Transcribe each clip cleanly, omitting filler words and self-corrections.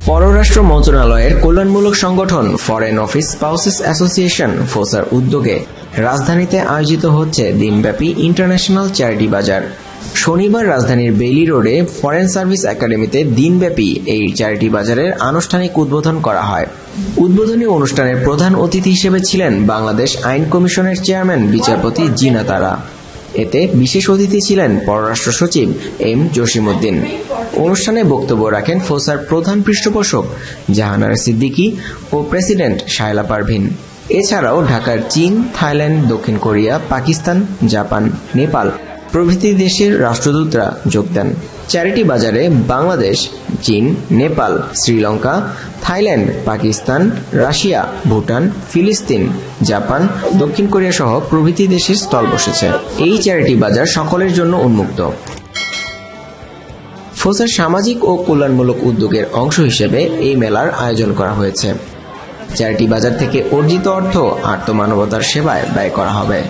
পররাষ্ট্র মন্ত্রণালয়ের কল্যাণমূলক সংগঠন ফরেন অফিস স্পাউসেস অ্যাসোসিয়েশন ফোসার উদ্যোগে রাজধানীতে আয়োজিত হচ্ছে দিনব্যাপী ইন্টারন্যাশনাল চ্যারিটি বাজার। শনিবার রাজধানীর বেইলি রোডে ফরেন সার্ভিস একাডেমিতে দিনব্যাপী এই চ্যারিটি বাজারের আনুষ্ঠানিক উদ্বোধন করা হয়। উদ্বোধনী অনুষ্ঠানের প্রধান অতিথি হিসেবে ছিলেন বাংলাদেশ আইন কমিশনের চেয়ারম্যান বিচারপতি জিনা তারা। এতে বিশেষ অতিথি ছিলেন পররাষ্ট্র সচিব এম জসিমউদ্দিন। অনুষ্ঠানে বক্তব্য রাখেন ফোসার প্রধান পৃষ্ঠপোষক জাহানারা সিদ্দিকী ও প্রেসিডেন্ট শায়লা পারভীন। এছাড়াও ঢাকার চীন, থাইল্যান্ড, দক্ষিণ কোরিয়া, পাকিস্তান, জাপান, নেপাল প্রভৃতি দেশের রাষ্ট্রদূতরা যোগ দেন। চ্যারিটি বাজারে বাংলাদেশ, চীন, নেপাল, শ্রীলঙ্কা, থাইল্যান্ড, পাকিস্তান, রাশিয়া, ভুটান, ফিলিস্তিন, জাপান, দক্ষিণ কোরিয়া সহ প্রভৃতি দেশের স্টল বসেছে। এই চ্যারিটি বাজার সকলের জন্য উন্মুক্ত। ফোসার সামাজিক ও কল্যাণমূলক উদ্যোগের অংশ হিসেবে এই মেলার আয়োজন করা হয়েছে। চ্যারিটি বাজার থেকে অর্জিত অর্থ আর্তমানবতার সেবায় ব্যয় করা হবে।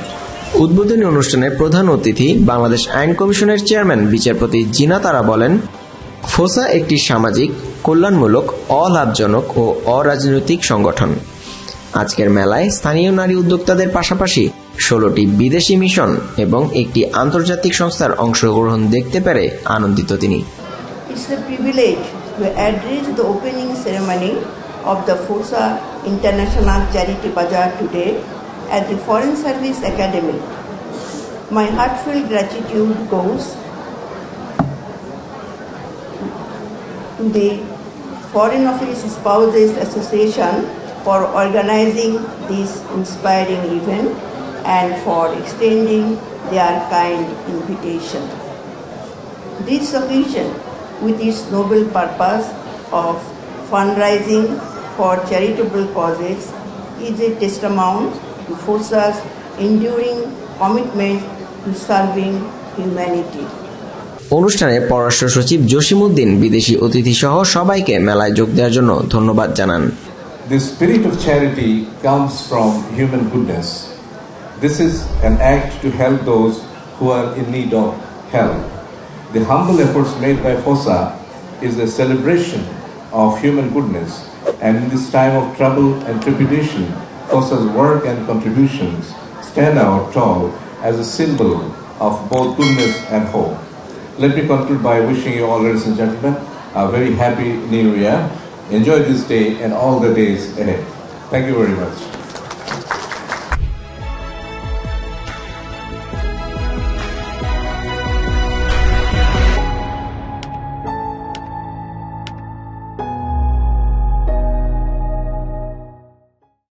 উদ্বোধনী অনুষ্ঠানে প্রধান অতিথি বাংলাদেশ আইন কমিশনের চেয়ারম্যান বিচারপতি জিনা তারা বলেন, ফোসা একটি সামাজিক, কল্যাণমূলক, অলাভজনক ও অরাজনৈতিক সংগঠন। আজকের মেলায় স্থানীয় নারী উদ্যোক্তাদের পাশাপাশি 16টি বিদেশি মিশন এবং একটি আন্তর্জাতিক সংস্থার অংশগ্রহণ দেখতে পেরে আনন্দিত তিনি। It's a privilege to address the opening ceremony of the FOSA International Charity Bazaar today at the Foreign Service Academy. My heartfelt gratitude goes to the Foreign Office Spouses Association for organizing this inspiring event and for extending their kind invitation. This occasion, with its noble purpose of fundraising for charitable causes, is a testament to FOSA's enduring commitment to serving humanity. অনুষ্ঠানে পররাষ্ট্র সচিব জসিমউদ্দিন বিদেশি অতিথি সহ সবাইকে মেলায় যোগ দেওয়ার জন্য ধন্যবাদ জানান। The spirit of charity comes from human goodness. This is an act to help those who are in need of help. The humble efforts made by FOSA is a celebration of human goodness, and in this time of trouble and trepidation, FOSA's work and contributions stand out tall as a symbol of both goodness and hope. Let me conclude by wishing you all, ladies and gentlemen, a very happy New Year. Enjoy this day and all the days ahead. Thank you very much.